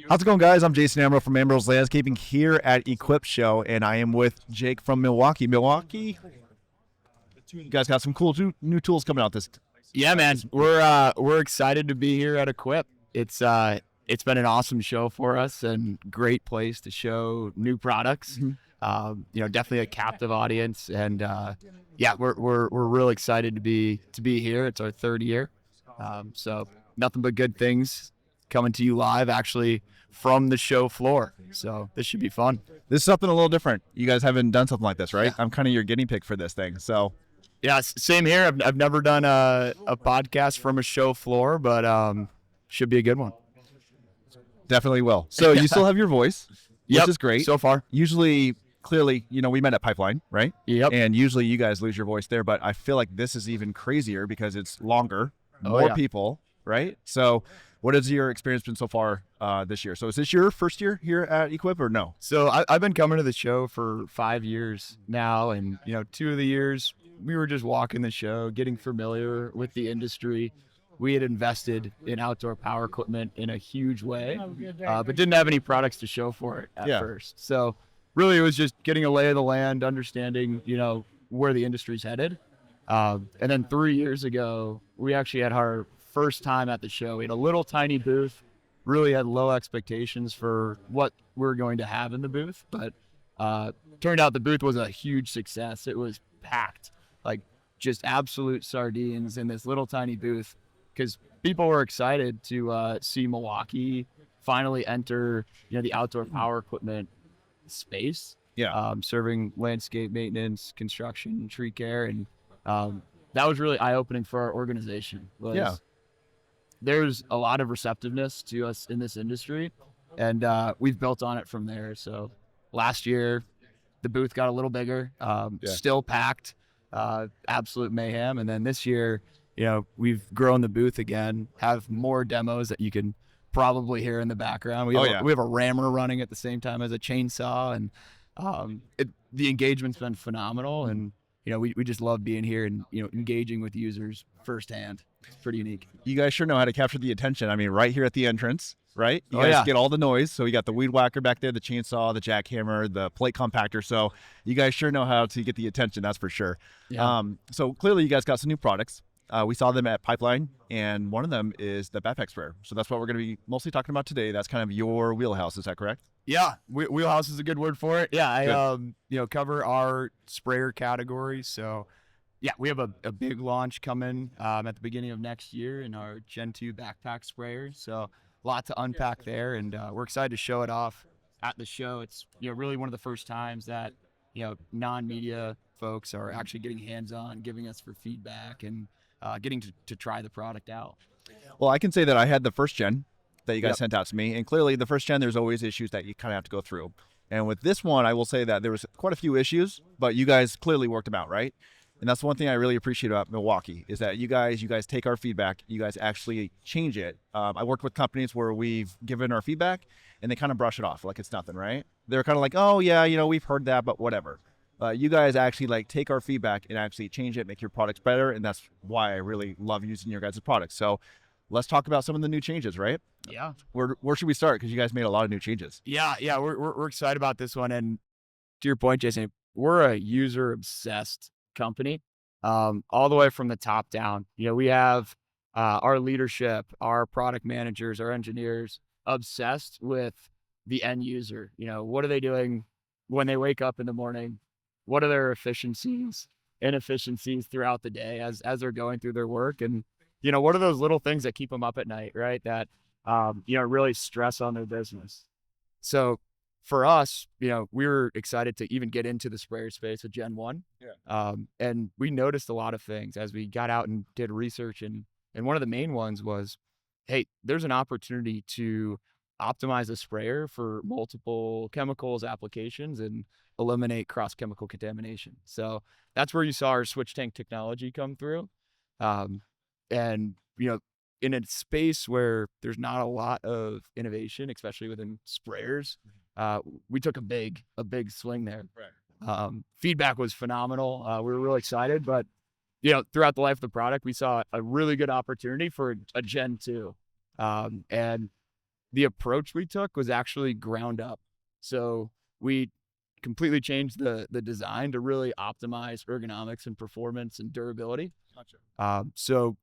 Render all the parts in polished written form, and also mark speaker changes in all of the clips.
Speaker 1: How's it going, guys? I'm Jason Ambrose from Ambrose Landscaping here at EQUIP Show, and I am with Jake from Milwaukee. Milwaukee, you guys got some cool new tools coming out this.
Speaker 2: Yeah, man, we're excited to be here at EQUIP. It's been an awesome show for us and great place to show new products. Definitely a captive audience, and yeah, we're real excited to be here. It's our third year, so nothing but good things coming to you live, actually from the show floor. So this should be fun.
Speaker 1: This is something a little different. You guys haven't done something like this, right?
Speaker 2: Yeah.
Speaker 1: I'm kind of your guinea pig for this thing. So
Speaker 2: yeah, same here. I've never done a podcast from a show floor, but should be a good one.
Speaker 1: Definitely will. So you still have your voice, which is great.
Speaker 2: So far.
Speaker 1: Usually, clearly, we met at Pipeline, right?
Speaker 2: Yep.
Speaker 1: And usually you guys lose your voice there, but I feel like this is even crazier because it's longer, more people, right? So what has your experience been so far this year? So is this your first year here at EQUIP or no?
Speaker 2: So I've been coming to the show for 5 years now, and 2 of the years we were just walking the show, getting familiar with the industry. We had invested in outdoor power equipment in a huge way, but didn't have any products to show for it at first. So really it was just getting a lay of the land, understanding, where the industry's headed. And then 3 years ago, we actually had our first time at the show. We had a little tiny booth, really had low expectations for what we're going to have in the booth, but turned out the booth was a huge success. It was packed, like just absolute sardines in this little tiny booth, because people were excited to see Milwaukee finally enter, the outdoor power equipment space.
Speaker 1: Yeah.
Speaker 2: Serving landscape maintenance, construction, tree care, and that was really eye-opening for our organization. There's a lot of receptiveness to us in this industry, and we've built on it from there. So last year, the booth got a little bigger, still packed, absolute mayhem. And then this year, we've grown the booth again, have more demos that you can probably hear in the background. We have a rammer running at the same time as a chainsaw, and the engagement's been phenomenal. And we just love being here and engaging with users firsthand. It's pretty unique.
Speaker 1: You guys sure know how to capture the attention. I mean, right here at the entrance, right? You guys get all the noise. So you got the weed whacker back there, the chainsaw, the jackhammer, the plate compactor. So you guys sure know how to get the attention. That's for sure.
Speaker 2: Yeah.
Speaker 1: So clearly you guys got some new products. We saw them at Pipeline, and one of them is the backpack sprayer. So that's what we're going to be mostly talking about today. That's kind of your wheelhouse. Is that correct?
Speaker 2: Yeah, wheelhouse is a good word for it. Yeah, I cover our sprayer category. So yeah, we have a big launch coming at the beginning of next year in our Gen 2 backpack sprayer. So a lot to unpack there, and we're excited to show it off at the show. It's really one of the first times that non-media folks are actually getting hands-on, giving us for feedback, and getting to try the product out.
Speaker 1: Well, I can say that I had the first gen that you guys sent out to me, and clearly the first gen, there's always issues that you kind of have to go through. And with this one, I will say that there was quite a few issues, but you guys clearly worked them out, right? And that's one thing I really appreciate about Milwaukee is that you guys take our feedback, you guys actually change it. I worked with companies where we've given our feedback and they kind of brush it off like it's nothing, right? They're kind of like, oh yeah, we've heard that, but whatever. You guys actually take our feedback and actually change it, make your products better, and that's why I really love using your guys' products. So let's talk about some of the new changes, right?
Speaker 2: Yeah.
Speaker 1: Where should we start? Because you guys made a lot of new changes.
Speaker 2: Yeah, we're excited about this one. And to your point, Jason, we're a user-obsessed company, all the way from the top down. We have our leadership, our product managers, our engineers obsessed with the end user. What are they doing when they wake up in the morning? What are their inefficiencies throughout the day as they're going through their work? And, what are those little things that keep them up at night, right? That, really stress on their business. So for us, we were excited to even get into the sprayer space with Gen 1.
Speaker 1: Yeah.
Speaker 2: And we noticed a lot of things as we got out and did research. And one of the main ones was, hey, there's an opportunity to optimize a sprayer for multiple chemicals applications and eliminate cross-chemical contamination. So that's where you saw our switch tank technology come through. And, in a space where there's not a lot of innovation, especially within sprayers, we took a big swing there.
Speaker 1: Right.
Speaker 2: Feedback was phenomenal. We were really excited, but throughout the life of the product, we saw a really good opportunity for a Gen 2. And the approach we took was actually ground up. So we completely changed the design to really optimize ergonomics and performance and durability.
Speaker 1: Gotcha.
Speaker 2: So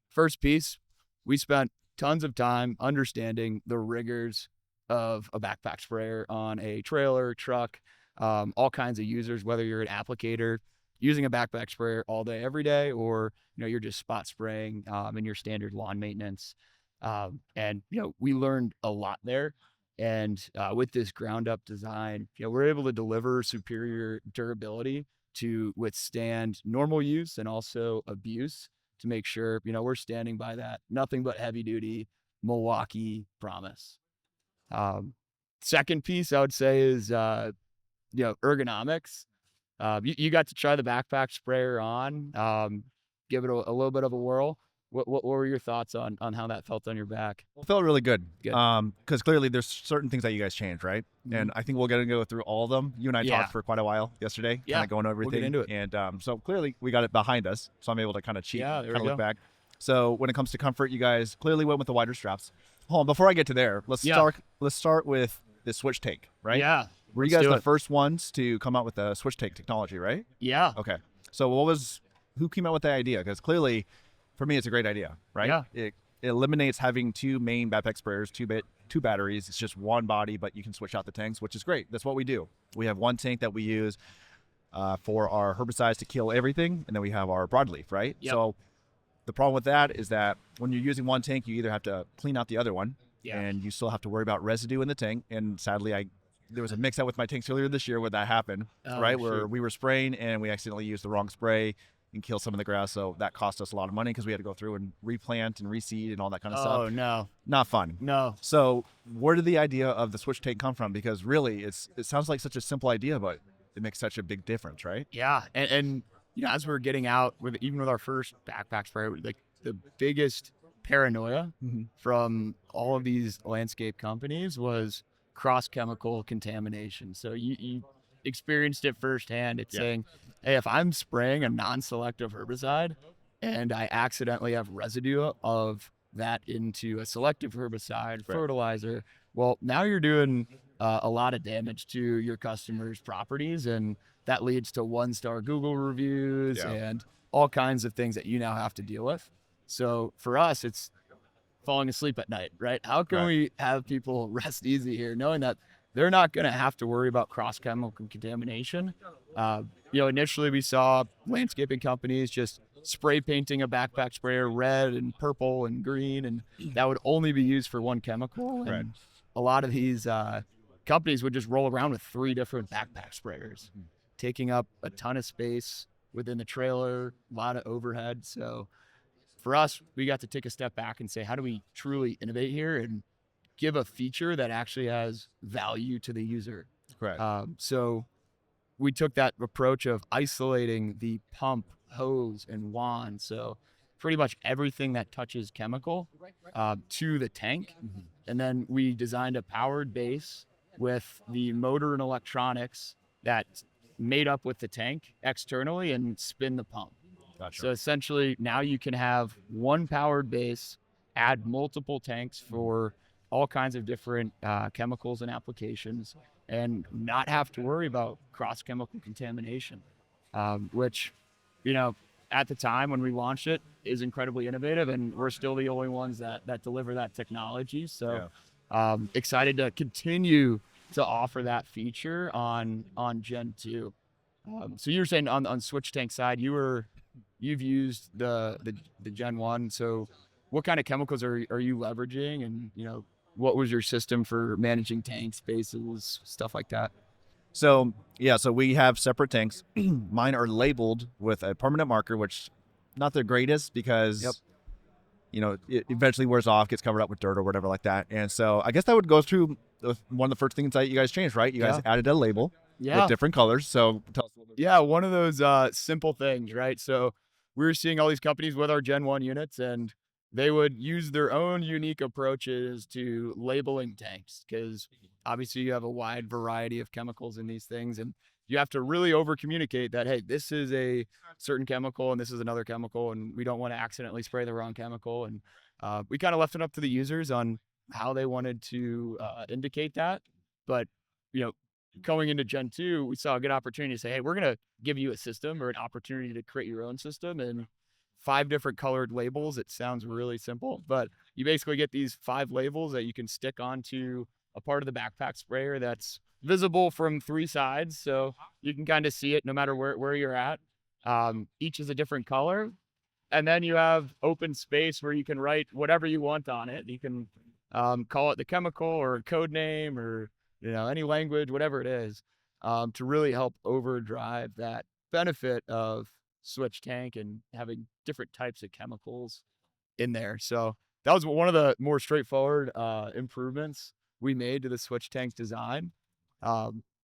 Speaker 2: first piece, we spent tons of time understanding the rigors of a backpack sprayer on a trailer, truck, all kinds of users, whether you're an applicator using a backpack sprayer all day, every day, or, you're just spot spraying in your standard lawn maintenance. And, we learned a lot there. And with this ground up design, we're able to deliver superior durability to withstand normal use and also abuse, to make sure, we're standing by that nothing but heavy duty Milwaukee promise. Second piece I would say is, ergonomics. You got to try the backpack sprayer on, give it a little bit of a whirl. What were your thoughts on how that felt on your back?
Speaker 1: Well, it felt really good.
Speaker 2: Good.
Speaker 1: Because clearly there's certain things that you guys changed, right? And I think we're going to go through all of them. You and I
Speaker 2: Yeah.
Speaker 1: talked for quite a while yesterday,
Speaker 2: Yeah,
Speaker 1: kind of going over
Speaker 2: we'll
Speaker 1: everything.
Speaker 2: get into it.
Speaker 1: And so clearly we got it behind us. So I'm able to kind of cheat,
Speaker 2: Yeah, there
Speaker 1: kind of
Speaker 2: we
Speaker 1: look
Speaker 2: go.
Speaker 1: back. So when it comes to comfort, you guys clearly went with the wider straps. Hold on, before I get to there, let's start with the switch tank, right?
Speaker 2: Yeah.
Speaker 1: Were you
Speaker 2: let's
Speaker 1: guys
Speaker 2: do
Speaker 1: the
Speaker 2: it.
Speaker 1: first ones to come out with the switch tank technology, right?
Speaker 2: Yeah.
Speaker 1: Okay. So who came out with that idea? Because clearly, for me, it's a great idea, right?
Speaker 2: Yeah.
Speaker 1: It eliminates having two main backpack sprayers, two batteries. It's just one body, but you can switch out the tanks, which is great. That's what we do. We have one tank that we use for our herbicides to kill everything, and then we have our broadleaf, right?
Speaker 2: Yep.
Speaker 1: So the problem with that is that when you're using one tank, you either have to clean out the other one, and you still have to worry about residue in the tank. And sadly, there was a mix-up with my tanks earlier this year where that happened, right? Where we were spraying and we accidentally used the wrong spray and killed some of the grass. So that cost us a lot of money because we had to go through and replant and reseed and all that kind of stuff.
Speaker 2: Oh, no.
Speaker 1: Not fun.
Speaker 2: No.
Speaker 1: So where did the idea of the switch tank come from? Because really, it sounds like such a simple idea, but it makes such a big difference, right?
Speaker 2: Yeah. And as we're getting out, even with our first backpack sprayer, like the biggest paranoia from all of these landscape companies was cross-chemical contamination. So you experienced it firsthand. It's saying, hey, if I'm spraying a non-selective herbicide and I accidentally have residue of that into a selective herbicide, fertilizer, well, now you're doing a lot of damage to your customers' properties, and that leads to 1-star Google reviews and all kinds of things that you now have to deal with. So for us, it's falling asleep at night, right? How can we have people rest easy here, knowing that they're not going to have to worry about cross-chemical contamination? Initially we saw landscaping companies just spray painting a backpack sprayer red and purple and green, and that would only be used for one chemical. And a lot of these companies would just roll around with 3 different backpack sprayers, taking up a ton of space within the trailer, a lot of overhead. So for us, we got to take a step back and say, how do we truly innovate here and give a feature that actually has value to the user?
Speaker 1: Correct.
Speaker 2: So we took that approach of isolating the pump, hose, and wand. So pretty much everything that touches chemical to the tank. And then we designed a powered base with the motor and electronics that made up with the tank externally and spin the pump.
Speaker 1: Gotcha.
Speaker 2: So essentially now you can have one powered base, add multiple tanks for all kinds of different chemicals and applications, and not have to worry about cross-chemical contamination, which, at the time when we launched it, is incredibly innovative, and we're still the only ones that deliver that technology. So excited to continue to offer that feature on Gen 2. So you were saying on switch tank side, you've used the Gen 1. So what kind of chemicals are you leveraging, and what was your system for managing tank spaces, stuff like that?
Speaker 1: So we have separate tanks. Mine are labeled with a permanent marker, which not the greatest because it eventually wears off, gets covered up with dirt or whatever like that. And so I guess that would go through one of the first things that you guys changed, right? You guys added a label with different colors. So tell us a little bit.
Speaker 2: Yeah, one of those simple things, right? So we were seeing all these companies with our Gen 1 units, and they would use their own unique approaches to labeling tanks, because obviously you have a wide variety of chemicals in these things, and you have to really over communicate that, hey, this is a certain chemical and this is another chemical, and we don't want to accidentally spray the wrong chemical. And we kind of left it up to the users on how they wanted to indicate that. But, you know, going into Gen 2, we saw a good opportunity to say, hey, we're going to give you a system or an opportunity to create your own system and 5 different colored labels. It sounds really simple, but you basically get these 5 labels that you can stick onto a part of the backpack sprayer that's visible from 3 sides. So you can kind of see it no matter where you're at. Each is a different color. And then you have open space where you can write whatever you want on it. You can call it the chemical or a code name or, you know, any language, whatever it is, to really help overdrive that benefit of switch tank and having different types of chemicals in there. So that was one of the more straightforward improvements we made to the switch tank design.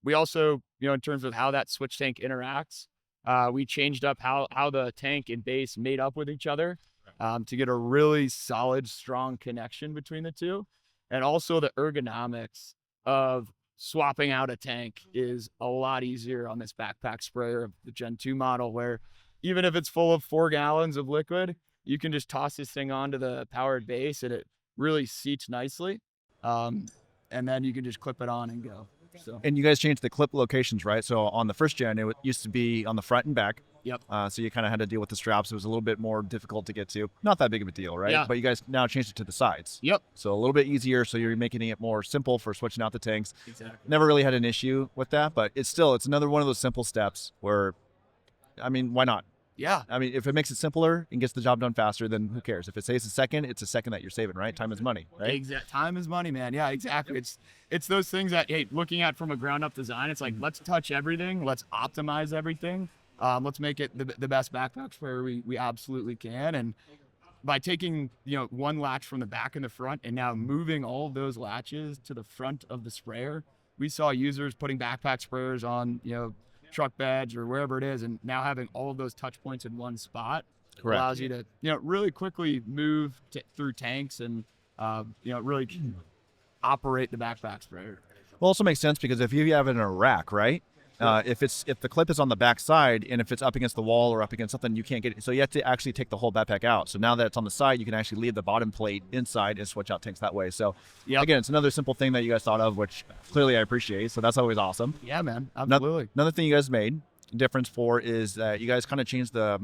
Speaker 2: We also, you know, in terms of how that switch tank interacts, we changed up how the tank and base made up with each other to get a really solid, strong connection between the two. And also the ergonomics of swapping out a tank is a lot easier on this backpack sprayer of the Gen 2 model, where even if it's full of 4 gallons of liquid, you can just toss this thing onto the powered base and it really seats nicely. And then you can just clip it on and go. So.
Speaker 1: And you guys changed the clip locations, right? So on the first gen, it used to be on the front and back.
Speaker 2: Yep.
Speaker 1: So you kind of had to deal with the straps. It was a little bit more difficult to get to. Not that big of a deal, right?
Speaker 2: Yeah.
Speaker 1: But you guys now changed it to the sides.
Speaker 2: Yep.
Speaker 1: So a little bit easier. So you're making it more simple for switching out the tanks.
Speaker 2: Exactly.
Speaker 1: Never really had an issue with that, but it's another one of those simple steps where, I mean, why not?
Speaker 2: Yeah.
Speaker 1: I mean, if it makes it simpler and gets the job done faster, then who cares? If it saves a second, it's a second that you're saving, right? Time is money, right?
Speaker 2: Exactly. Time is money, man. Yeah, exactly. It's those things that, hey, looking at from a ground up design, it's like, let's touch everything. Let's optimize everything. Let's make it the best backpack sprayer we absolutely can. And by taking, you know, one latch from the back and the front and now moving all of those latches to the front of the sprayer, we saw users putting backpack sprayers on, you know, truck beds or wherever it is, and now having all of those touch points in one spot allows you to, you know, really quickly move through tanks and, you know, really operate the backpack sprayer.
Speaker 1: Well, also makes sense because if you have it in a rack, right? If the clip is on the back side and if it's up against the wall or up against something, you can't get it. So you have to actually take the whole backpack out. So now that it's on the side, you can actually leave the bottom plate inside and switch out tanks that way. So again, it's another simple thing that you guys thought of, which clearly I appreciate. So that's always awesome.
Speaker 2: Yeah, man. Absolutely.
Speaker 1: Another thing you guys made difference for is that you guys kind of changed the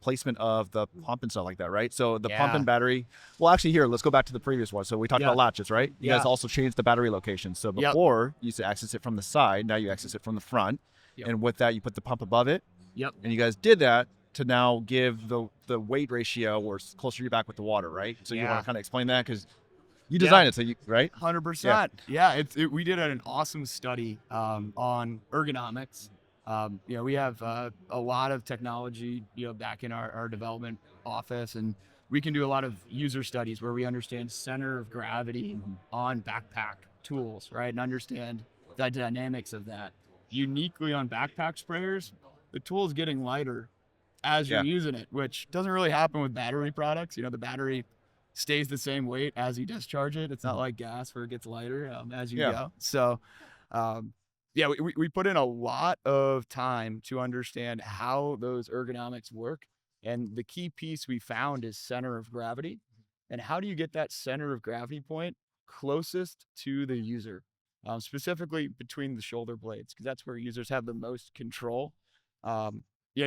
Speaker 1: placement of the pump and stuff like that, right? So the pump and battery. Well, actually, here, let's go back to the previous one. So we talked about latches, right? You guys also changed the battery location. So before, you used to access it from the side. Now you access it from the front. And with that, you put the pump above it. And you guys did that to now give the weight ratio or closer to your back with the water, right? So you want to kind of explain that because you designed it, so you, right?
Speaker 2: 100%. Yeah, we did an awesome study on ergonomics. You know, we have a lot of technology, you know, back in our development office, and we can do a lot of user studies where we understand center of gravity on backpack tools, right? And understand the dynamics of that. Uniquely on backpack sprayers, the tool is getting lighter as you're using it, which doesn't really happen with battery products. You know, the battery stays the same weight as you discharge it. It's not like gas where it gets lighter as you go. So, yeah, we put in a lot of time to understand how those ergonomics work. And the key piece we found is center of gravity. And how do you get that center of gravity point closest to the user, specifically between the shoulder blades, because that's where users have the most control. Yeah,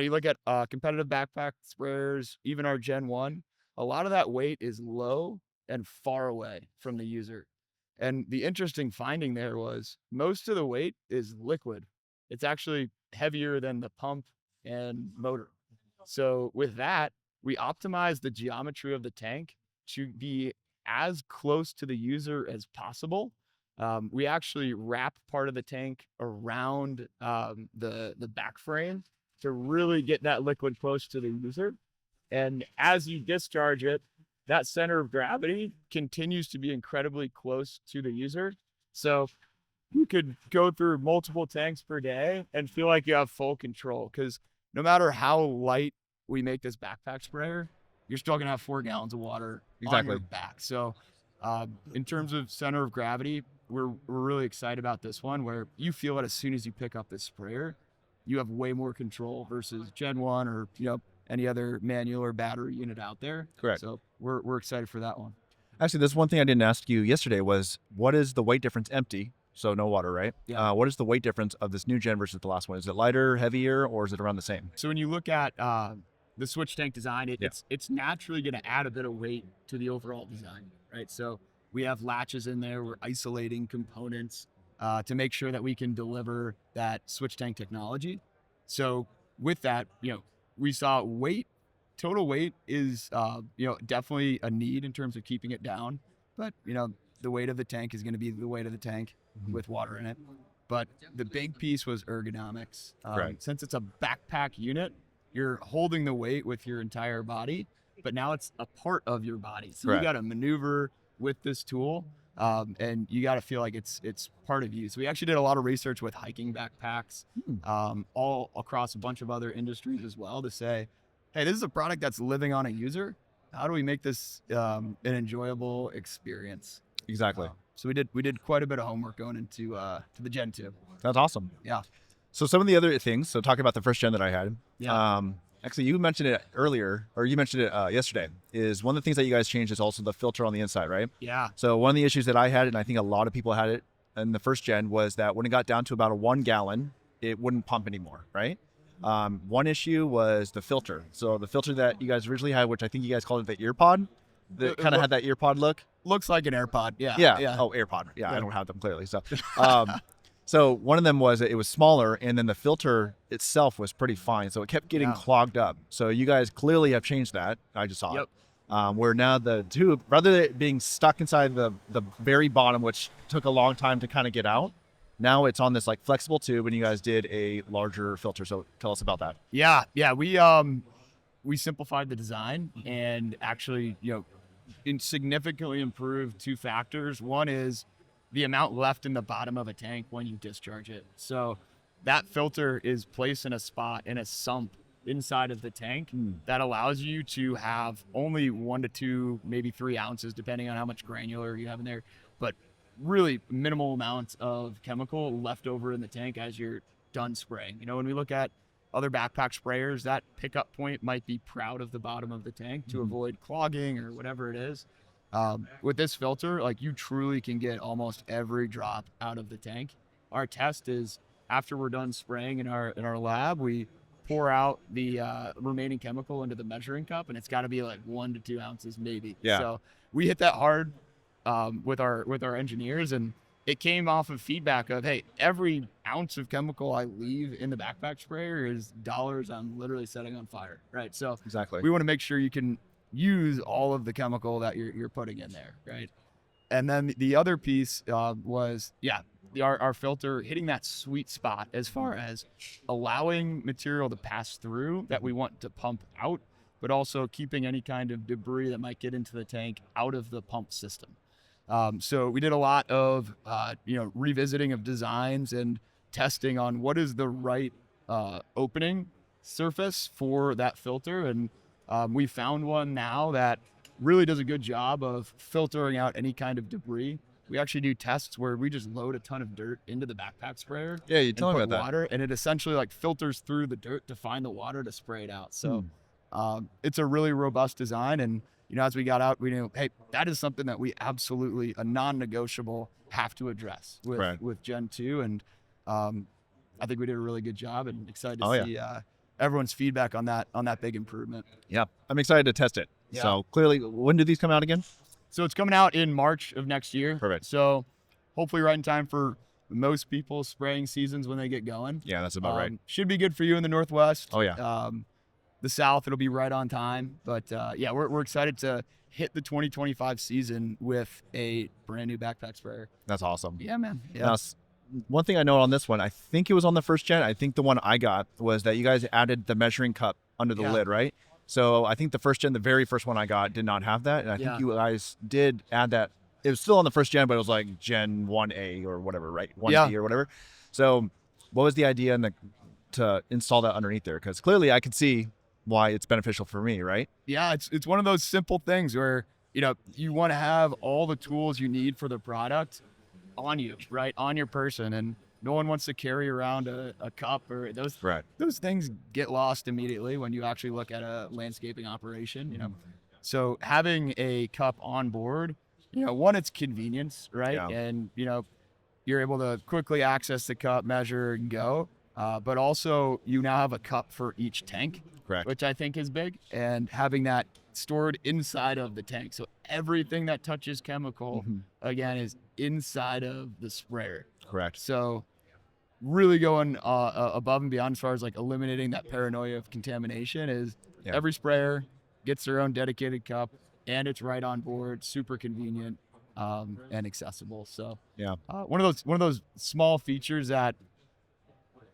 Speaker 2: you look at competitive backpack sprayers, even our Gen 1, a lot of that weight is low and far away from the user. And the interesting finding there was most of the weight is liquid. It's actually heavier than the pump and motor. So with that, we optimize the geometry of the tank to be as close to the user as possible. We actually wrap part of the tank around the back frame to really get that liquid close to the user. And as you discharge it, that center of gravity continues to be incredibly close to the user. So you could go through multiple tanks per day and feel like you have full control, because no matter how light we make this backpack sprayer, you're still gonna have 4 gallons of water on your back. So in terms of center of gravity, we're really excited about this one, where you feel it as soon as you pick up this sprayer. You have way more control versus Gen 1 or, you know, any other manual or battery unit out there.
Speaker 1: Correct.
Speaker 2: So we're excited for that one.
Speaker 1: Actually, this one thing I didn't ask you yesterday was what is the weight difference empty? So no water, right?
Speaker 2: Yeah.
Speaker 1: What is the weight difference of this new gen versus the last one? Is it lighter, heavier, or is it around the same?
Speaker 2: So when you look at the switch tank design,
Speaker 1: Yeah.
Speaker 2: it's naturally going to add a bit of weight to the overall design, right? So we have latches in there. We're isolating components to make sure that we can deliver that switch tank technology. So with that, we saw total weight is, definitely a need in terms of keeping it down. But, the weight of the tank is going to be the weight of the tank with water in it. But the big piece was ergonomics.
Speaker 1: Right.
Speaker 2: Since it's a backpack unit, you're holding the weight with your entire body, but now it's a part of your body. So
Speaker 1: Right.
Speaker 2: you got to maneuver with this tool, and you got to feel like it's part of you. So we actually did a lot of research with hiking backpacks, all across a bunch of other industries as well, to say, hey, this is a product that's living on a user. How do we make this an enjoyable experience?
Speaker 1: Exactly.
Speaker 2: So we did quite a bit of homework going into to the Gen 2.
Speaker 1: That's awesome.
Speaker 2: Yeah.
Speaker 1: So some of the other things, so talking about the first gen that I had,
Speaker 2: Yeah.
Speaker 1: actually you mentioned it earlier, or you mentioned it yesterday, is one of the things that you guys changed is also the filter on the inside, right?
Speaker 2: Yeah.
Speaker 1: So one of the issues that I had, and I think a lot of people had it in the first gen, was that when it got down to about a 1 gallon, it wouldn't pump anymore, right? One issue was the filter. So the filter that you guys originally had, which I think you guys called it the ear pod, that kind of had that ear pod look.
Speaker 2: Looks like an AirPod. Yeah.
Speaker 1: Yeah. Oh, AirPod. Yeah, I don't have them clearly. So, so one of them was it was smaller, and then the filter itself was pretty fine, so it kept getting clogged up. So you guys clearly have changed that. I just saw it. Where now the tube, rather than it being stuck inside the very bottom, which took a long time to kind of get out, now it's on this like flexible tube, and you guys did a larger filter. So tell us about that.
Speaker 2: Yeah. We simplified the design and actually, significantly improved 2 factors. One is the amount left in the bottom of a tank when you discharge it. So that filter is placed in a spot in a sump inside of the tank that allows you to have only 1 to 2, maybe 3 ounces, depending on how much granular you have in there, but really minimal amounts of chemical left over in the tank as you're done spraying. When we look at other backpack sprayers, that pickup point might be proud of the bottom of the tank to avoid clogging or whatever it is. With this filter, like, you truly can get almost every drop out of the tank. Our test is after we're done spraying in our lab, we pour out the remaining chemical into the measuring cup, and it's got to be like 1 to 2 ounces maybe.
Speaker 1: Yeah.
Speaker 2: So we hit that hard with our engineers, and it came off of feedback of, hey, every ounce of chemical I leave in the backpack sprayer is dollars I'm literally setting on fire, right? So
Speaker 1: Exactly.
Speaker 2: we want to make sure you can use all of the chemical that you're putting in there, right? And then the other piece was, our filter hitting that sweet spot as far as allowing material to pass through that we want to pump out, but also keeping any kind of debris that might get into the tank out of the pump system. So we did a lot of, revisiting of designs and testing on what is the right opening surface for that filter. And we found one now that really does a good job of filtering out any kind of debris. We actually do tests where we just load a ton of dirt into the backpack sprayer.
Speaker 1: Yeah, you tell me about that.
Speaker 2: Water, and it essentially like filters through the dirt to find the water to spray it out. So it's a really robust design. And as we got out, we knew, hey, that is something that we absolutely, a non-negotiable, have to address with Gen 2. And I think we did a really good job, and excited to see everyone's feedback on that big improvement.
Speaker 1: Yeah, I'm excited to test it.
Speaker 2: Yeah.
Speaker 1: So clearly, when do these come out again?
Speaker 2: So it's coming out in March of next year.
Speaker 1: Perfect.
Speaker 2: So hopefully right in time for most people's spraying seasons when they get going.
Speaker 1: Yeah, that's about right.
Speaker 2: Should be good for you in the Northwest.
Speaker 1: Oh, yeah.
Speaker 2: The South, it'll be right on time. But we're excited to hit the 2025 season with a brand new backpack sprayer.
Speaker 1: That's awesome.
Speaker 2: Yeah, man. Yeah.
Speaker 1: Now, one thing I know on this one, I think it was on the first gen. I think the one I got was that you guys added the measuring cup under the lid, right? So I think the first gen, the very first one I got, did not have that. And I think you guys did add that. It was still on the first gen, but it was like Gen 1A or whatever, right? 1B or whatever. So what was the idea to install that underneath there? Because clearly I could see why it's beneficial for me, right?
Speaker 2: Yeah, it's one of those simple things where, you want to have all the tools you need for the product on you, right? On your person. And no one wants to carry around a cup or those things get lost immediately when you actually look at a landscaping operation, So having a cup on board one, it's convenience, right?
Speaker 1: Yeah.
Speaker 2: And, you're able to quickly access the cup, measure, and go. But also, you now have a cup for each tank,
Speaker 1: Correct.
Speaker 2: which I think is big. And having that stored inside of the tank. So everything that touches chemical, again, is inside of the sprayer.
Speaker 1: Correct.
Speaker 2: So really going above and beyond as far as like eliminating that paranoia of contamination is every sprayer gets their own dedicated cup, and it's right on board, super convenient, and accessible. So one of those small features that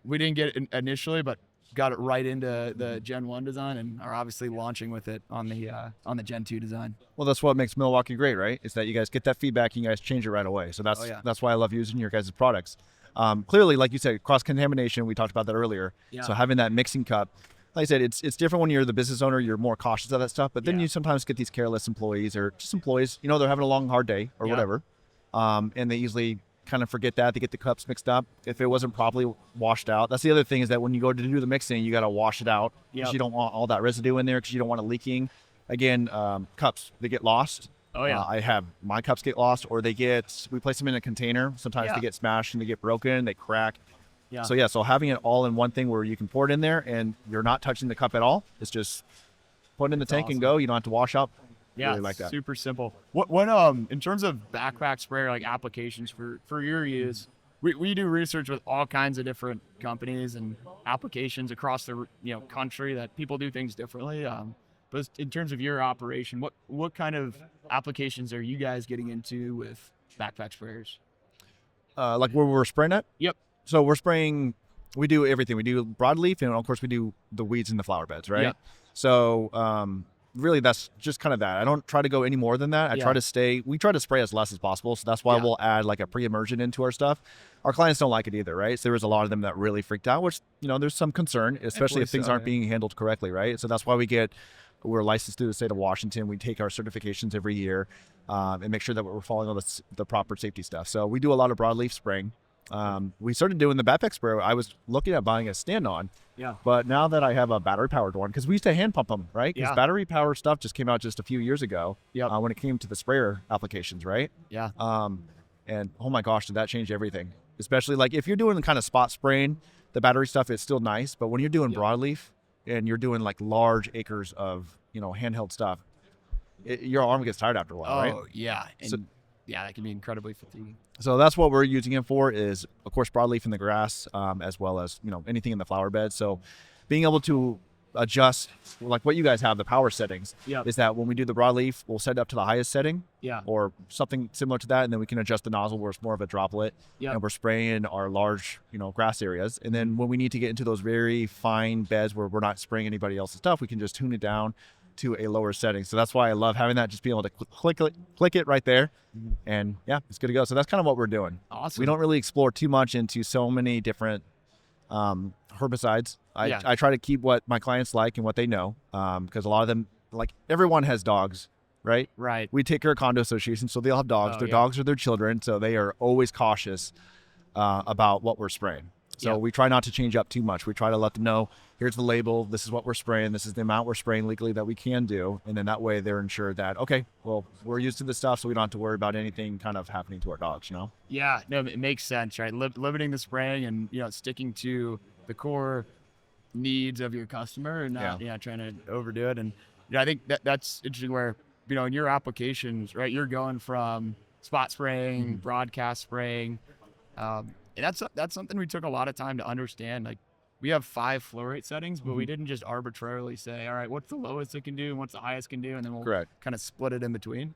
Speaker 2: we didn't get initially, but got it right into the Gen 1 design and are obviously launching with it on the Gen 2 design.
Speaker 1: Well, that's what makes Milwaukee great, right? Is that you guys get that feedback and you guys change it right away. So that's why I love using your guys' products. Clearly, like you said, cross-contamination, we talked about that earlier.
Speaker 2: Yeah.
Speaker 1: So having that mixing cup, like I said, it's different when you're the business owner, you're more cautious of that stuff, but then you sometimes get these careless employees or just employees, they're having a long, hard day or whatever. And they easily kind of forget that. They get the cups mixed up if it wasn't properly washed out. That's the other thing, is that when you go to do the mixing, you got to wash it out because you don't want all that residue in there, because you don't want it leaking. Again, cups, they get lost.
Speaker 2: Oh yeah.
Speaker 1: I have my cups get lost, or we place them in a container. Sometimes they get smashed and they get broken, they crack. Yeah. So having it all in one thing where you can pour it in there and you're not touching the cup at all. It's just put it in the tank and go. You don't have to wash up.
Speaker 2: Yeah,
Speaker 1: really like that.
Speaker 2: Super simple. What in terms of backpack sprayer like applications for your use, we do research with all kinds of different companies and applications across the country that people do things differently. But in terms of your operation, what kind of applications are you guys getting into with backpack sprayers?
Speaker 1: Like where we're spraying it?
Speaker 2: Yep.
Speaker 1: So we're spraying, we do everything. We do broadleaf, and of course we do the weeds in the flower beds, right? Yep. So really that's just kind of that. I don't try to go any more than that. We try to spray as less as possible. So that's why we'll add like a pre-immersion into our stuff. Our clients don't like it either, right? So there was a lot of them that really freaked out, which, there's some concern, especially if things aren't being handled correctly, right? So that's why we're licensed through the state of Washington. We take our certifications every year and make sure that we're following all the proper safety stuff. So we do a lot of broadleaf spraying. We started doing the backpack sprayer. I was looking at buying a stand-on, but now that I have a battery-powered one, because we used to hand pump them, right? Because battery-powered stuff just came out just a few years ago when it came to the sprayer applications, right?
Speaker 2: Yeah.
Speaker 1: And oh my gosh, did that change everything? Especially like if you're doing the kind of spot spraying, the battery stuff is still nice, but when you're doing broadleaf and you're doing like large acres of handheld stuff, your arm gets tired after a while, right?
Speaker 2: Oh yeah. And that can be incredibly fatiguing.
Speaker 1: So that's what we're using it for, is of course broadleaf in the grass, as well as anything in the flower bed. So being able to adjust, like what you guys have, the power settings, is that when we do the broadleaf, we'll set it up to the highest setting, or something similar to that, and then we can adjust the nozzle where it's more of a droplet, and we're spraying our large grass areas. And then when we need to get into those very fine beds where we're not spraying anybody else's stuff, we can just tune it down to a lower setting. So that's why I love having that, just being able to click it right there, and it's good to go. So that's kind of what we're doing.
Speaker 2: Awesome.
Speaker 1: We don't really explore too much into so many different herbicides. I try to keep what my clients like and what they know, because a lot of them, like everyone has dogs, right?
Speaker 2: Right.
Speaker 1: We take care of condo associations, so they'll have dogs. Their dogs are their children, so they are always cautious about what we're spraying. So we try not to change up too much. We try to let them know, here's the label, this is what we're spraying, this is the amount we're spraying legally that we can do. And then that way they're ensured that, okay, well, we're used to this stuff, so we don't have to worry about anything kind of happening to our dogs,
Speaker 2: Yeah, no, it makes sense, right? Limiting the spraying and, sticking to the core needs of your customer and not trying to overdo it. And I think that's interesting where, in your applications, right, you're going from spot spraying, broadcast spraying, and that's something we took a lot of time to understand. Like, we have 5 flow rate settings, but we didn't just arbitrarily say, all right, what's the lowest it can do and what's the highest can do, and then we'll kind of split it in between.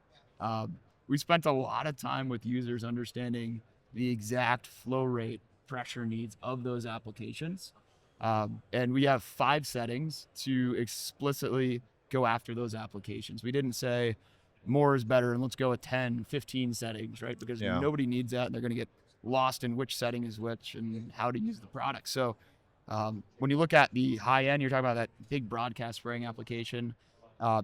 Speaker 2: We spent a lot of time with users understanding the exact flow rate pressure needs of those applications. And we have 5 settings to explicitly go after those applications. We didn't say more is better and let's go with 10, 15 settings, right? Because nobody needs that, and they're going to get lost in which setting is which and how to use the product. So when you look at the high end, you're talking about that big broadcast spraying application.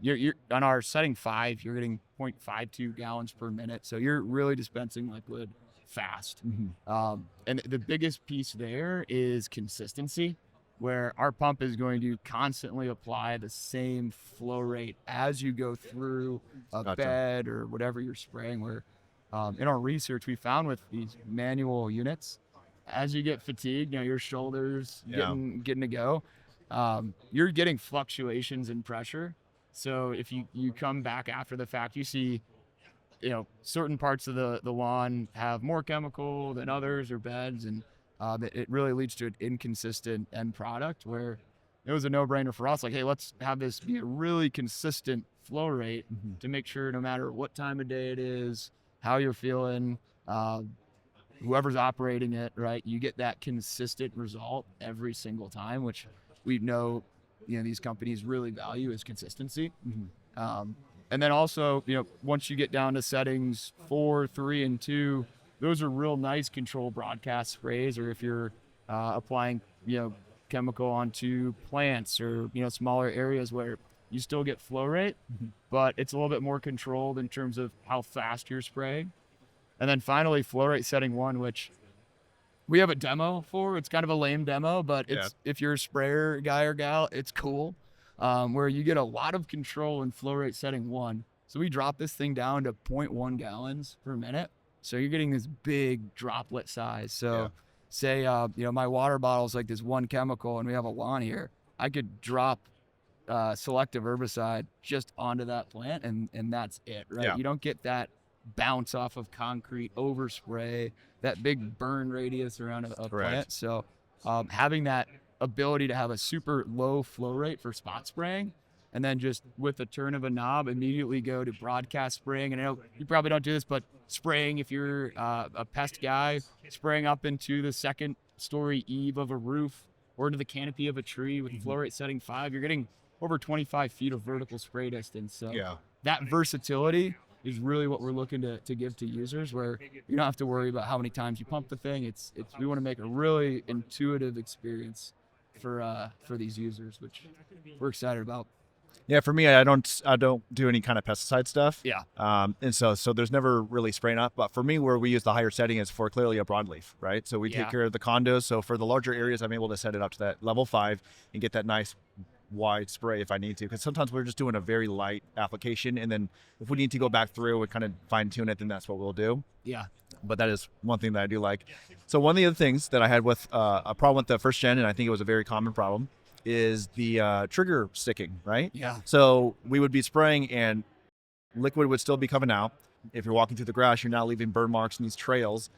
Speaker 2: You're on our setting 5, you're getting 0.52 gallons per minute. So you're really dispensing liquid fast. And the biggest piece there is consistency. where our pump is going to constantly apply the same flow rate as you go through a
Speaker 1: Gotcha.
Speaker 2: bed or whatever you're spraying. Where in our research, we found with these manual units, as you get fatigued, your shoulders getting to go, you're getting fluctuations in pressure. So if you come back after the fact, you see, certain parts of the lawn have more chemical than others or beds, and it really leads to an inconsistent end product, where it was a no-brainer for us. Like, hey, let's have this be a really consistent flow rate to make sure no matter what time of day it is, how you're feeling, whoever's operating it, right, you get that consistent result every single time, which we know, these companies really value is consistency. And then also, once you get down to settings 4, 3, and 2, those are real nice control broadcast sprays. Or if you're applying, chemical onto plants or, smaller areas where you still get flow rate, but it's a little bit more controlled in terms of how fast you're spraying. And then finally, flow rate setting 1, which we have a demo for. It's kind of a lame demo, but it's if you're a sprayer guy or gal, it's cool. Where you get a lot of control in flow rate setting 1. So we drop this thing down to 0.1 gallons per minute. So you're getting this big droplet size. So say, my water bottle is like this 1 chemical and we have a lawn here. I could drop selective herbicide just onto that plant and that's it, right?
Speaker 1: Yeah.
Speaker 2: You don't get that bounce off of concrete overspray, that big burn radius around a plant. So having that ability to have a super low flow rate for spot spraying, and then just with a turn of a knob immediately go to broadcast spraying. And I know you probably don't do this, but spraying, if you're a pest guy, spraying up into the 2nd story eave of a roof or to the canopy of a tree with flow rate setting 5, you're getting over 25 feet of vertical spray distance. So that versatility is really what we're looking to give to users, where you don't have to worry about how many times you pump the thing. It's we want to make a really intuitive experience for these users, which we're excited about.
Speaker 1: Yeah, for me, I don't do any kind of pesticide stuff.
Speaker 2: Yeah.
Speaker 1: And so there's never really spraying up. But for me, where we use the higher setting is for clearly a broadleaf, right? So we take care of the condos. So for the larger areas, I'm able to set it up to that level 5 and get that nice wide spray if I need to, because sometimes we're just doing a very light application, and then if we need to go back through and kind of fine tune it, then that's what we'll do. But that is one thing that I do like. So one of the other things that I had with a problem with the first gen, and I think it was a very common problem, is the trigger sticking, right? So we would be spraying and liquid would still be coming out. If you're walking through the grass, you're now leaving burn marks in these trails.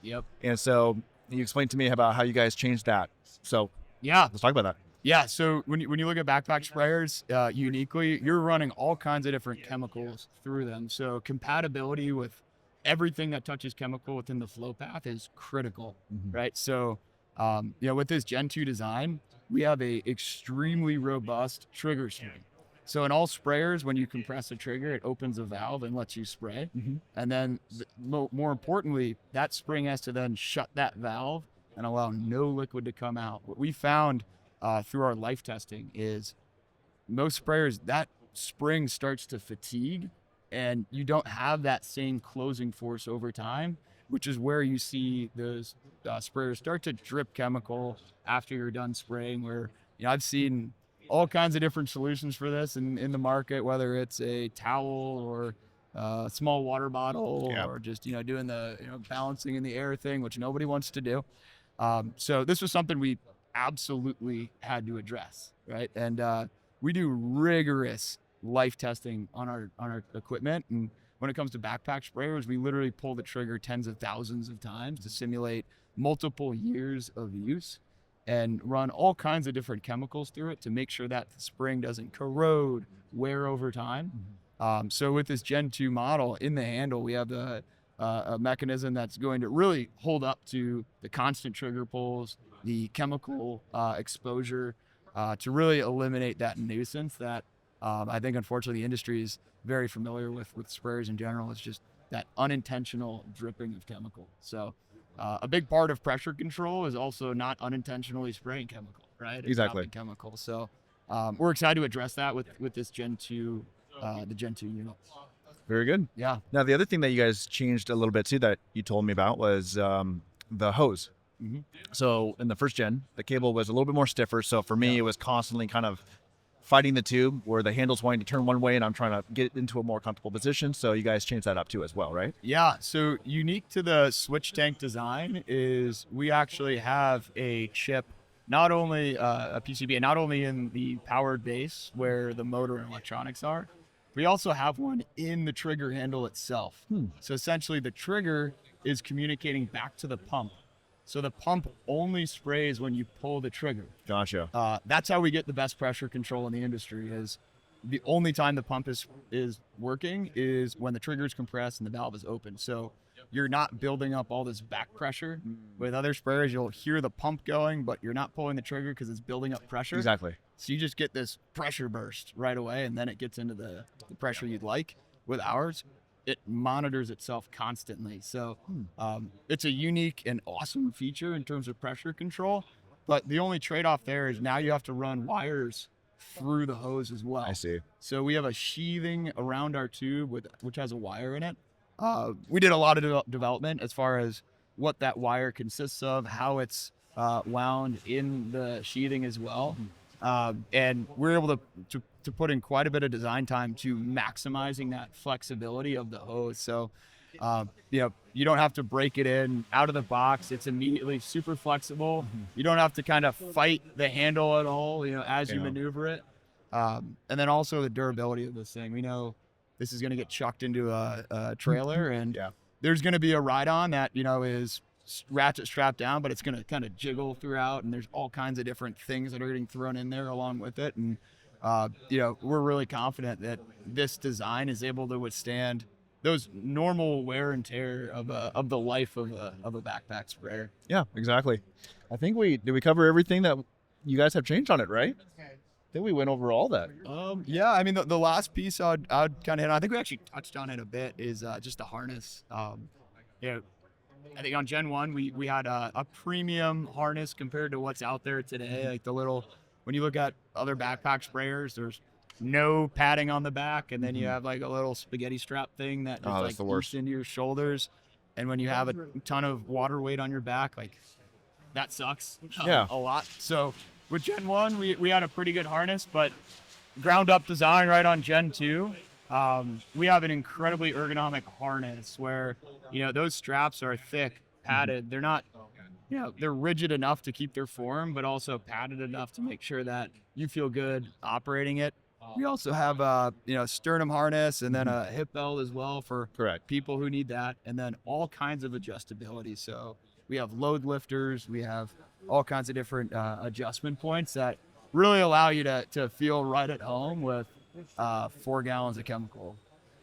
Speaker 1: And so you explained to me about how you guys changed that. So let's talk about that.
Speaker 2: So when you look at backpack sprayers, uniquely, you're running all kinds of different chemicals through them. So compatibility with everything that touches chemical within the flow path is critical, right? So, with this Gen 2 design, we have a extremely robust trigger string. So in all sprayers, when you compress a trigger, it opens a valve and lets you spray. And then more importantly, that spring has to then shut that valve and allow no liquid to come out. What we found through our life testing is most sprayers, that spring starts to fatigue and you don't have that same closing force over time, which is where you see those sprayers start to drip chemical after you're done spraying, where I've seen all kinds of different solutions for this in the market, whether it's a towel or a small water bottle or just doing the balancing in the air thing, which nobody wants to do. So this was something we absolutely had to address, right? And we do rigorous life testing on our equipment, and when it comes to backpack sprayers, we literally pull the trigger tens of thousands of times to simulate multiple years of use and run all kinds of different chemicals through it to make sure that the spring doesn't corrode, wear over time. So with this Gen 2 model in the handle, we have a mechanism that's going to really hold up to the constant trigger pulls, the chemical exposure, to really eliminate that nuisance that I think unfortunately the industry is very familiar with sprayers in general. It's just that unintentional dripping of chemical. So a big part of pressure control is also not unintentionally spraying chemical, right? It's
Speaker 1: Exactly.
Speaker 2: chemical. So we're excited to address that with this Gen 2, the Gen 2 unit.
Speaker 1: Very good.
Speaker 2: Yeah.
Speaker 1: Now, the other thing that you guys changed a little bit too that you told me about was the hose. So in the first gen, the cable was a little bit more stiffer. So for me, it was constantly kind of fighting the tube where the handle's wanting to turn one way and I'm trying to get into a more comfortable position. So you guys changed that up too as well, right?
Speaker 2: Yeah, so unique to the switch tank design is we actually have a chip, not only a PCB, not only in the powered base where the motor and electronics are, we also have one in the trigger handle itself. So essentially the trigger is communicating back to the pump. So the pump only sprays when you pull the trigger.
Speaker 1: Gotcha.
Speaker 2: That's how we get the best pressure control in the industry. Is the only time the pump is working is when the trigger is compressed and the valve is open. So you're not building up all this back pressure. With other sprayers, you'll hear the pump going, but you're not pulling the trigger because it's building up pressure.
Speaker 1: Exactly.
Speaker 2: So you just get this pressure burst right away, and then it gets into the pressure you'd like. With ours, it monitors itself constantly. So it's a unique and awesome feature in terms of pressure control. But the only trade-off there is now you have to run wires through the hose as well.
Speaker 1: I see.
Speaker 2: So we have a sheathing around our tube which has a wire in it. We did a lot of development as far as what that wire consists of, how it's wound in the sheathing as well. And we're able to put in quite a bit of design time to maximizing that flexibility of the hose. So, you don't have to break it in out of the box. It's immediately super flexible. You don't have to kind of fight the handle at all, as you maneuver it. And then also the durability of this thing. We know this is going to get chucked into a trailer, and there's going to be a ride-on that, is ratchet strapped down, but it's going to kind of jiggle throughout, and there's all kinds of different things that are getting thrown in there along with it. And we're really confident that this design is able to withstand those normal wear and tear of the life of a backpack sprayer.
Speaker 1: Yeah, exactly. I think did we cover everything that you guys have changed on it, right? I think we went over all that.
Speaker 2: Yeah, I mean, the last piece I'd kind of hit on, I think we actually touched on it a bit, is just the harness. I think on Gen 1, we had a premium harness compared to what's out there today. Like when you look at other backpack sprayers, there's no padding on the back, and then you have like a little spaghetti strap thing that just eats into your shoulders. And when you have a ton of water weight on your back, like that sucks a lot. So with Gen 1, we had a pretty good harness, but ground up design right on Gen 2. We have an incredibly ergonomic harness where, those straps are thick, padded. They're not, they're rigid enough to keep their form, but also padded enough to make sure that you feel good operating it. We also have a, sternum harness and then a hip belt as well for people who need that. And then all kinds of adjustability. So we have load lifters. We have all kinds of different adjustment points that really allow you to feel right at home with 4 gallons of chemical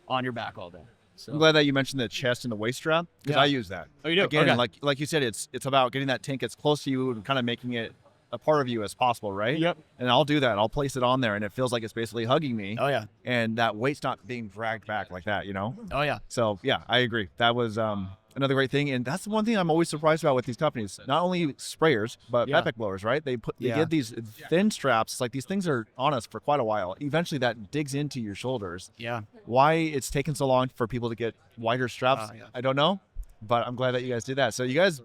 Speaker 2: on your back all day. So
Speaker 1: I'm glad that you mentioned the chest and the waist strap, because I use that.
Speaker 2: Oh, you do?
Speaker 1: Again,
Speaker 2: Okay.
Speaker 1: like you said, it's about getting that tank as close to you and kind of making it a part of you as possible, right?
Speaker 2: Yep.
Speaker 1: And I'll do that. I'll place it on there, and it feels like it's basically hugging me.
Speaker 2: Oh, yeah.
Speaker 1: And that weight's not being dragged back like that,
Speaker 2: Oh, yeah.
Speaker 1: So, yeah, I agree. That was another great thing. And that's the one thing I'm always surprised about with these companies. Not only sprayers, but backpack blowers, right? They get these thin straps. It's like these things are on us for quite a while. Eventually, that digs into your shoulders.
Speaker 2: Yeah.
Speaker 1: Why it's taken so long for people to get wider straps,
Speaker 2: Yeah.
Speaker 1: I don't know. But I'm glad that you guys did that. So you guys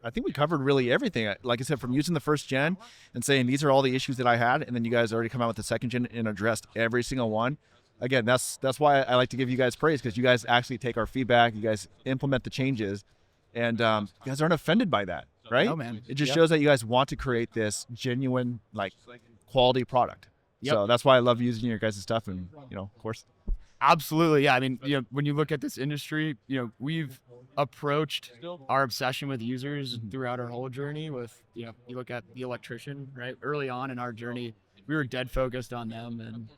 Speaker 1: I think we covered really everything. Like I said, from using the first gen and saying these are all the issues that I had, and then you guys already come out with the second gen and addressed every single one. Again, that's why I like to give you guys praise, because you guys actually take our feedback, you guys implement the changes, and you guys aren't offended by that, right?
Speaker 2: No, man.
Speaker 1: It just shows that you guys want to create this genuine, quality product.
Speaker 2: Yep.
Speaker 1: So that's why I love using your guys' stuff, and of course.
Speaker 2: Absolutely. Yeah. I mean, when you look at this industry, we've approached our obsession with users throughout our whole journey with, you look at the electrician, right? Early on in our journey, we were dead focused on them and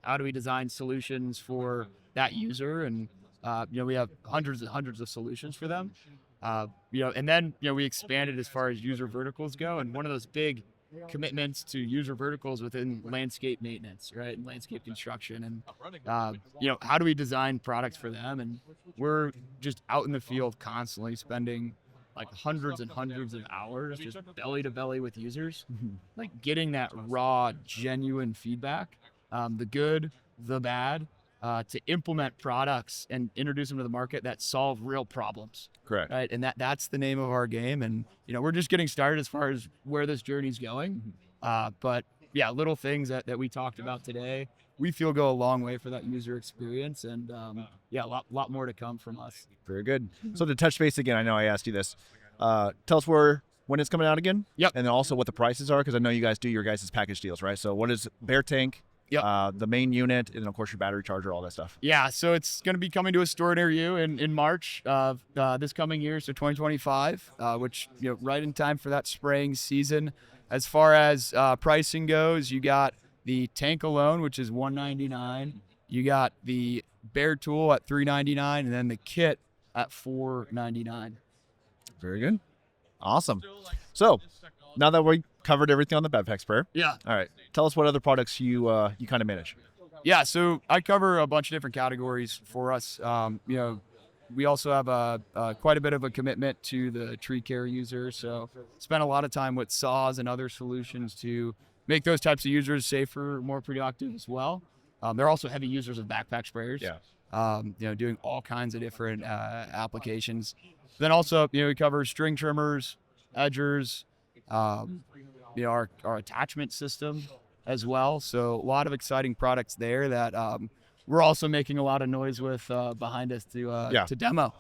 Speaker 2: how do we design solutions for that user? And, we have hundreds and hundreds of solutions for them. And then, we expanded as far as user verticals go. And one of those big commitments to user verticals within landscape maintenance, right? And landscape construction. And, how do we design products for them? And we're just out in the field constantly spending hundreds and hundreds of hours just belly to belly with users, getting that raw, genuine feedback, the good, the bad, to implement products and introduce them to the market that solve real problems.
Speaker 1: Correct.
Speaker 2: Right. And that's the name of our game. And, we're just getting started as far as where this journey's going. But yeah, little things that we talked about today, we feel go a long way for that user experience. And a lot more to come from us.
Speaker 1: Very good. So to touch base again, I know I asked you this. Tell us when it's coming out again.
Speaker 2: Yep.
Speaker 1: And then also what the prices are, because I know you guys do your guys' package deals, right? So what is bare tank?
Speaker 2: Yep.
Speaker 1: The main unit, and of course your battery charger, all that stuff.
Speaker 2: Yeah, so it's going to be coming to a store near you in March of this coming year, so 2025, which right in time for that spraying season. As far as pricing goes, you got the tank alone, which is $199. You got the bare tool at $399, and then the kit at $499.
Speaker 1: Very good. Awesome. So now that we covered everything on the backpack sprayer.
Speaker 2: Yeah.
Speaker 1: All right. Tell us what other products you kind of manage.
Speaker 2: Yeah. So I cover a bunch of different categories for us. We also have quite a bit of a commitment to the tree care user. So spend a lot of time with saws and other solutions to make those types of users safer, more productive as well. They're also heavy users of backpack sprayers.
Speaker 1: Yeah.
Speaker 2: Doing all kinds of different applications. Then also, we cover string trimmers, edgers, our attachment system as well. So a lot of exciting products there that we're also making a lot of noise with behind us to demo.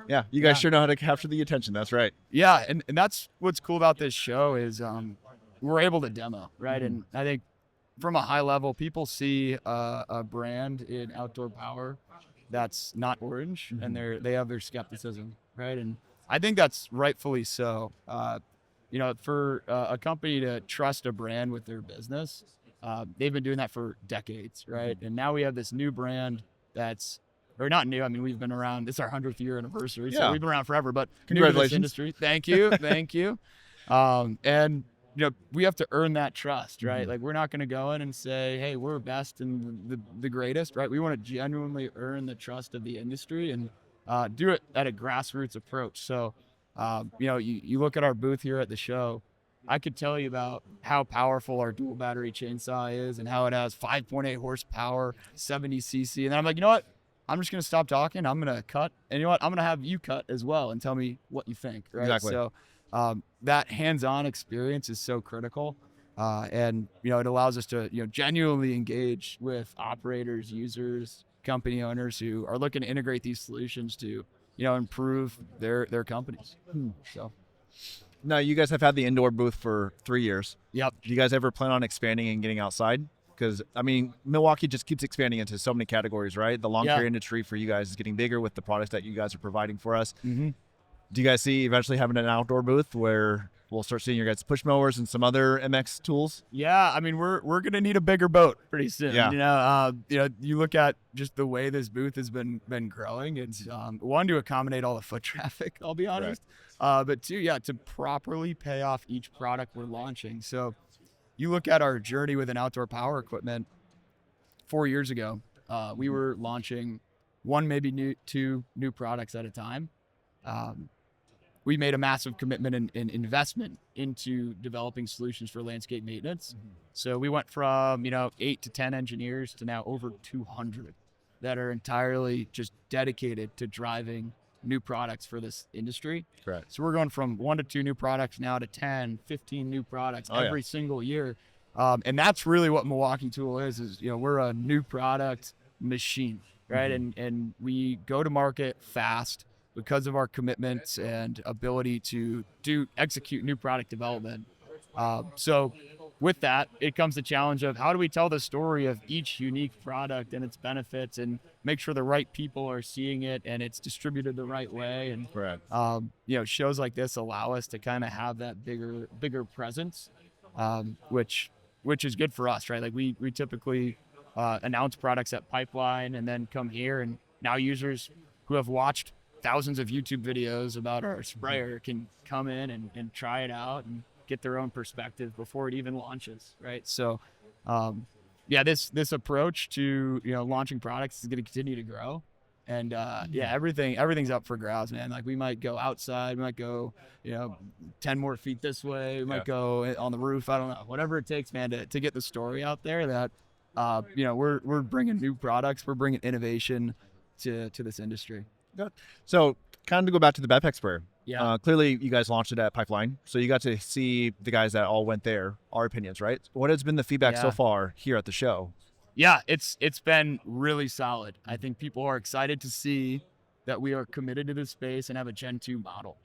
Speaker 1: Yeah, you guys sure know how to capture the attention. That's right.
Speaker 2: Yeah, and that's what's cool about this show is we're able to demo, right? And I think from a high level, people see a brand in outdoor power that's not orange, and they have their skepticism, right? And I think that's rightfully so. For a company to trust a brand with their business, they've been doing that for decades, right? And now we have this new brand or not new. I mean, we've been around. It's our 100th year anniversary, so we've been around forever. But
Speaker 1: congratulations,
Speaker 2: new to this industry. Thank you, thank you. And we have to earn that trust, right? Like we're not going to go in and say, "Hey, we're best and the greatest," right? We want to genuinely earn the trust of the industry and do it at a grassroots approach. So. You look at our booth here at the show, I could tell you about how powerful our dual battery chainsaw is and how it has 5.8 horsepower, 70 cc. And then I'm like, you know what? I'm just going to stop talking. I'm going to cut. And you know what? I'm going to have you cut as well and tell me what you think. Right?
Speaker 1: Exactly.
Speaker 2: So that hands-on experience is so critical. And it allows us to, genuinely engage with operators, users, company owners who are looking to integrate these solutions to improve their companies. So
Speaker 1: now you guys have had the indoor booth for 3 years.
Speaker 2: Yep.
Speaker 1: Do you guys ever plan on expanding and getting outside? Because I mean, Milwaukee just keeps expanding into so many categories, right? The lawn care industry for you guys is getting bigger with the products that you guys are providing for us.
Speaker 2: Mm-hmm.
Speaker 1: Do you guys see eventually having an outdoor booth where we'll start seeing your guys' push mowers and some other MX tools?
Speaker 2: Yeah, I mean, we're gonna need a bigger boat pretty soon.
Speaker 1: Yeah.
Speaker 2: You look at just the way this booth has been growing. It's one, to accommodate all the foot traffic, I'll be honest. But two, to properly pay off each product we're launching. So you look at our journey with an outdoor power equipment 4 years ago, we were launching one, maybe two new products at a time. We made a massive commitment in investment into developing solutions for landscape maintenance. So we went from 8 to 10 engineers to now over 200 that are entirely just dedicated to driving new products for this industry.
Speaker 1: Correct.
Speaker 2: So we're going from 1 to 2 new products now to 10, 15 new products every single year. And that's really what Milwaukee Tool is we're a new product machine, right? And we go to market fast because of our commitments and ability to execute new product development. So with that, it comes the challenge of how do we tell the story of each unique product and its benefits and make sure the right people are seeing it and it's distributed the right way. And, shows like this allow us to kind of have that bigger presence, which is good for us, right? Like we typically announce products at Pipeline and then come here, and now users who have watched thousands of YouTube videos about our sprayer can come in and try it out and get their own perspective before it even launches, right? So, this approach to launching products is going to continue to grow, and everything's up for grabs, man. Like we might go outside, we might go 10 more feet this way, we might go on the roof. I don't know, whatever it takes, man, to get the story out there that we're bringing new products, we're bringing innovation to this industry.
Speaker 1: Good. So kind of to go back to the backpack sprayer.
Speaker 2: Yeah.
Speaker 1: Clearly, you guys launched it at Pipeline, so you got to see the guys that all went there, our opinions, right? What has been the feedback so far here at the show?
Speaker 2: Yeah, it's been really solid. I think people are excited to see that we are committed to this space and have a Gen 2 model.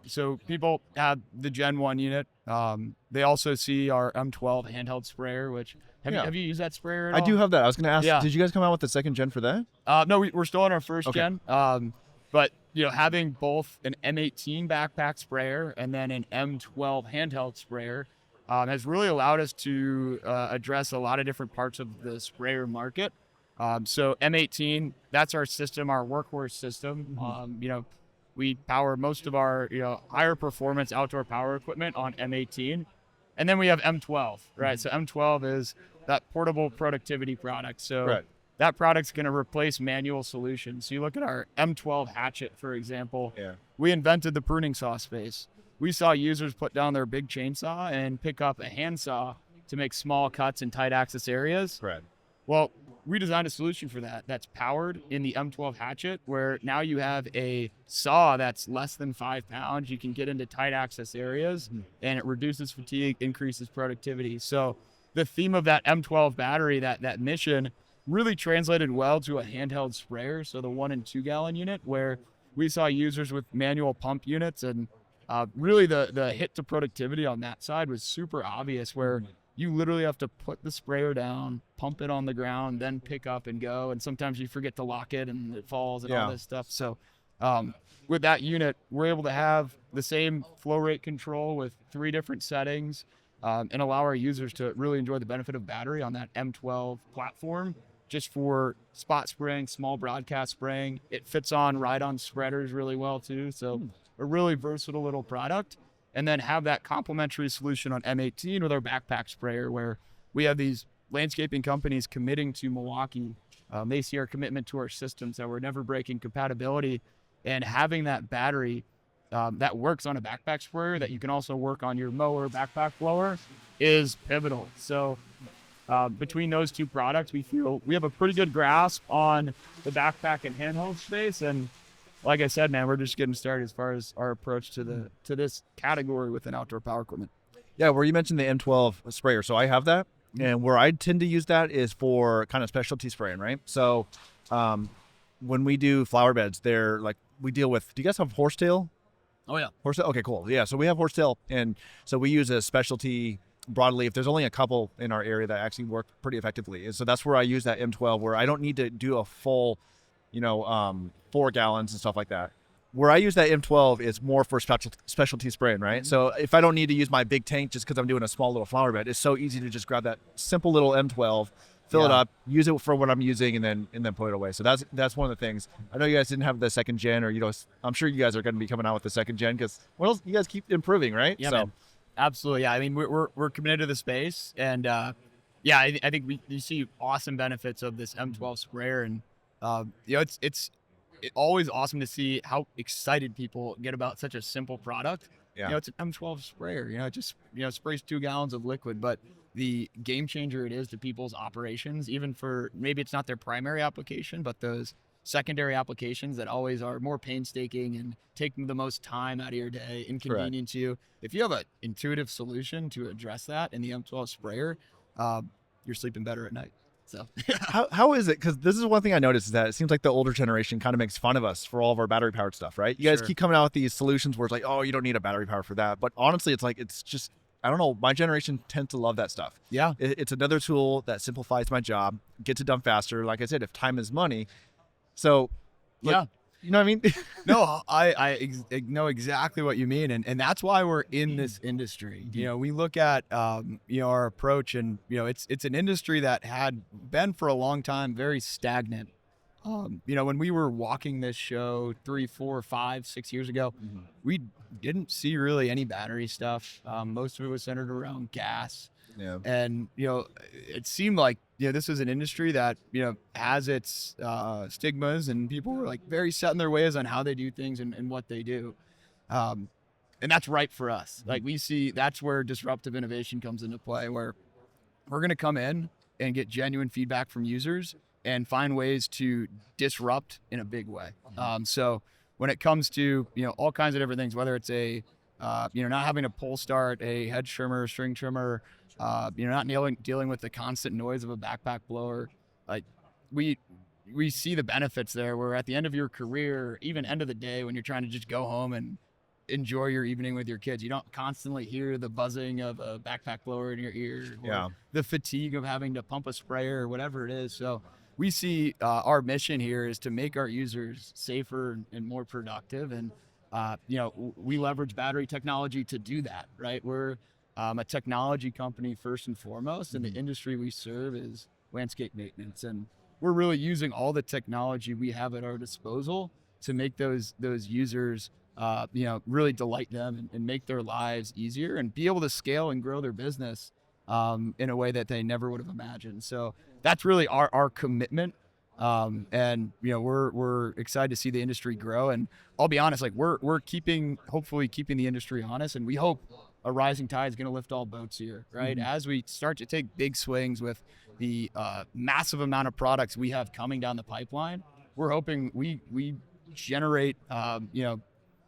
Speaker 2: So people have the Gen 1 unit. They also see our M12 handheld sprayer, which have you used that sprayer at all?
Speaker 1: I do have that. I was going to ask,
Speaker 2: Yeah.
Speaker 1: did you guys come out with the second gen for that?
Speaker 2: No, we're still on our first
Speaker 1: Okay.
Speaker 2: gen. But having both an M18 backpack sprayer and then an M12 handheld sprayer has really allowed us to address a lot of different parts of the sprayer market. So M18, that's our system, our workhorse system. We power most of our higher performance outdoor power equipment on M18, and then we have M12, right? So M12 is that portable productivity product. So that product's going to replace manual solutions. So you look at our M12 hatchet, for example. We invented the pruning saw space. We saw users put down their big chainsaw and pick up a handsaw to make small cuts in tight access areas. Well, we designed a solution for that that's powered in the M12 hatchet, where now you have a saw that's less than 5 pounds. You can get into tight access areas, and it reduces fatigue, increases productivity. So the theme of that M12 battery, that mission, really translated well to a handheld sprayer. So the 1 and 2 gallon unit, where we saw users with manual pump units, and really the hit to productivity on that side was super obvious, where you literally have to put the sprayer down, pump it on the ground, then pick up and go. And sometimes you forget to lock it and it falls and all this stuff. So with that unit, we're able to have the same flow rate control with 3 different settings and allow our users to really enjoy the benefit of battery on that M12 platform, just for spot spraying, small broadcast spraying. It fits on ride-on spreaders really well too. So a really versatile little product. And then have that complementary solution on M18 with our backpack sprayer, where we have these landscaping companies committing to Milwaukee. They see our commitment to our systems, that we're never breaking compatibility, and having that battery that works on a backpack sprayer that you can also work on your mower, backpack blower, is pivotal. So between those 2 products, we feel we have a pretty good grasp on the backpack and handheld space. And like I said, man, we're just getting started as far as our approach to this category within outdoor power equipment.
Speaker 1: Yeah, where you mentioned the M12 sprayer. So I have that. And where I tend to use that is for kind of specialty spraying, right? So when we do flower beds, they're like, we deal with, do you guys have horsetail?
Speaker 2: Oh, yeah.
Speaker 1: Horsetail? Okay, cool. Yeah, so we have horsetail. And so we use a specialty broadleaf. There's only a couple in our area that actually work pretty effectively. And so that's where I use that M12, where I don't need to do a full 4 gallons and stuff like that. Where I use that M12 is more for specialty spraying, right? So if I don't need to use my big tank just because I'm doing a small little flower bed, it's so easy to just grab that simple little M12, fill it up, use it for what I'm using, and then put it away. So that's one of the things. I know you guys didn't have the second gen, or I'm sure you guys are going to be coming out with the second gen, because what else? You guys keep improving, right?
Speaker 2: Yeah, man. Absolutely. Yeah, I mean, we're committed to the space, and I think we see awesome benefits of this M12 sprayer, and it's always awesome to see how excited people get about such a simple product. It's an M12 sprayer. It just sprays 2 gallons of liquid, but the game changer it is to people's operations, even for maybe it's not their primary application, but those secondary applications that always are more painstaking and take the most time out of your day, inconvenience you. If you have an intuitive solution to address that in the M12 sprayer, you're sleeping better at night. So
Speaker 1: how is it? Because this is one thing I noticed, is that it seems like the older generation kind of makes fun of us for all of our battery powered stuff, right? You guys keep coming out with these solutions where it's like, oh, you don't need a battery power for that. But honestly, it's just, I don't know. My generation tends to love that stuff.
Speaker 2: Yeah.
Speaker 1: It's another tool that simplifies my job, gets it done faster. Like I said, if time is money. So
Speaker 2: yeah.
Speaker 1: You know what I mean?
Speaker 2: No, I know exactly what you mean. And that's why we're in this industry. We look at, our approach, and, it's an industry that had been for a long time very stagnant. When we were walking this show 3, 4, 5, 6 years ago, we didn't see really any battery stuff. Most of it was centered around gas.
Speaker 1: Yeah.
Speaker 2: And, it seemed like, this was an industry that, has its stigmas, and people were like very set in their ways on how they do things and what they do. And that's right for us. Like, we see that's where disruptive innovation comes into play, where we're going to come in, and get genuine feedback from users and find ways to disrupt in a big way. So when it comes to, all kinds of different things, whether it's not having a pull start, a head trimmer, string trimmer, not dealing with the constant noise of a backpack blower, like we see the benefits there, where at the end of your career, even end of the day, when you're trying to just go home and enjoy your evening with your kids, you don't constantly hear the buzzing of a backpack blower in your ear, or the fatigue of having to pump a sprayer or whatever it is. So we see our mission here is to make our users safer and more productive. And, we leverage battery technology to do that, right? We're a technology company first and foremost, and the industry we serve is landscape maintenance. And we're really using all the technology we have at our disposal to make those users, really delight them and make their lives easier and be able to scale and grow their business in a way that they never would have imagined. So that's really our commitment. And we're excited to see the industry grow. And I'll be honest, like we're hopefully keeping the industry honest, and we hope a rising tide is going to lift all boats here, right? As we start to take big swings with the massive amount of products we have coming down the pipeline, we're hoping we generate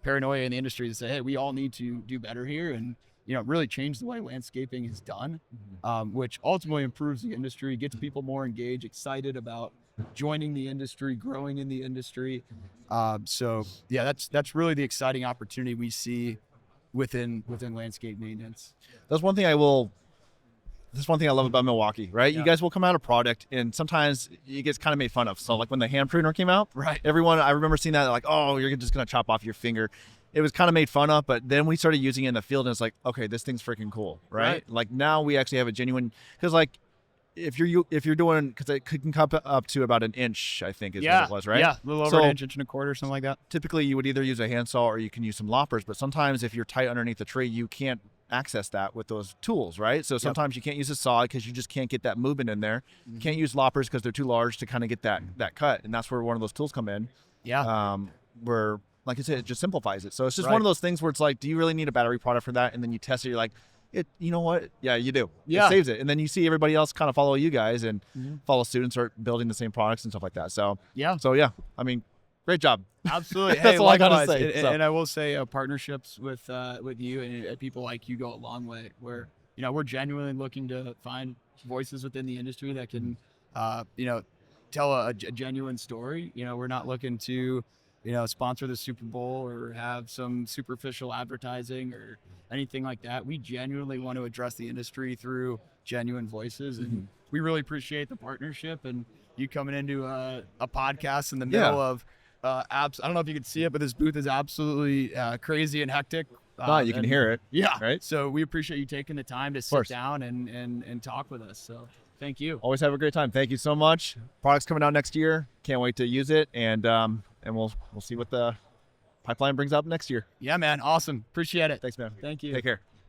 Speaker 2: paranoia in the industry to say, hey, we all need to do better here, and really change the way landscaping is done, which ultimately improves the industry, gets people more engaged, excited about joining the industry, growing in the industry. That's really the exciting opportunity we see within landscape maintenance.
Speaker 1: That's one thing I love about Milwaukee, right?
Speaker 2: Yeah.
Speaker 1: You guys will come out a product, and sometimes it gets kind of made fun of. So like when the hand pruner came out,
Speaker 2: right?
Speaker 1: I remember seeing that, like, oh, you're just going to chop off your finger. It was kind of made fun of, but then we started using it in the field, and it's like, okay, this thing's freaking cool, right? Like now we actually have a genuine, because like if you're doing, because it can come up to about an inch, I think is what it was, right?
Speaker 2: Yeah, a little over an inch and a quarter, something like that.
Speaker 1: Typically you would either use a handsaw or you can use some loppers, but sometimes if you're tight underneath the tree, you can't access that with those tools, right? So sometimes you can't use a saw because you just can't get that movement in there. You can't use loppers because they're too large to kind of get that cut, and that's where one of those tools come in. Where, like I said, it just simplifies it. So it's just one of those things where it's like, do you really need a battery product for that? And then you test it, you're like, you know what? Yeah, you do. It saves it. And then you see everybody else kind of follow you guys and follow suit and start building the same products and stuff like that. So I mean, great job.
Speaker 2: Absolutely.
Speaker 1: That's all I gotta say.
Speaker 2: And I will say, partnerships with you and people like you go a long way. Where we're genuinely looking to find voices within the industry that can tell a genuine story. We're not looking to sponsor the Super Bowl or have some superficial advertising or anything like that. We genuinely want to address the industry through genuine voices, and we really appreciate the partnership and you coming into a podcast in the middle of apps. I don't know if you can see it, but this booth is absolutely crazy and hectic.
Speaker 1: You can hear it.
Speaker 2: Yeah.
Speaker 1: Right.
Speaker 2: So we appreciate you taking the time to sit down and talk with us. So thank you.
Speaker 1: Always have a great time. Thank you so much. Products coming out next year. Can't wait to use it, and we'll see what the pipeline brings up next year.
Speaker 2: Yeah, man. Awesome. Appreciate it.
Speaker 1: Thanks, man.
Speaker 2: Thank you.
Speaker 1: Take care.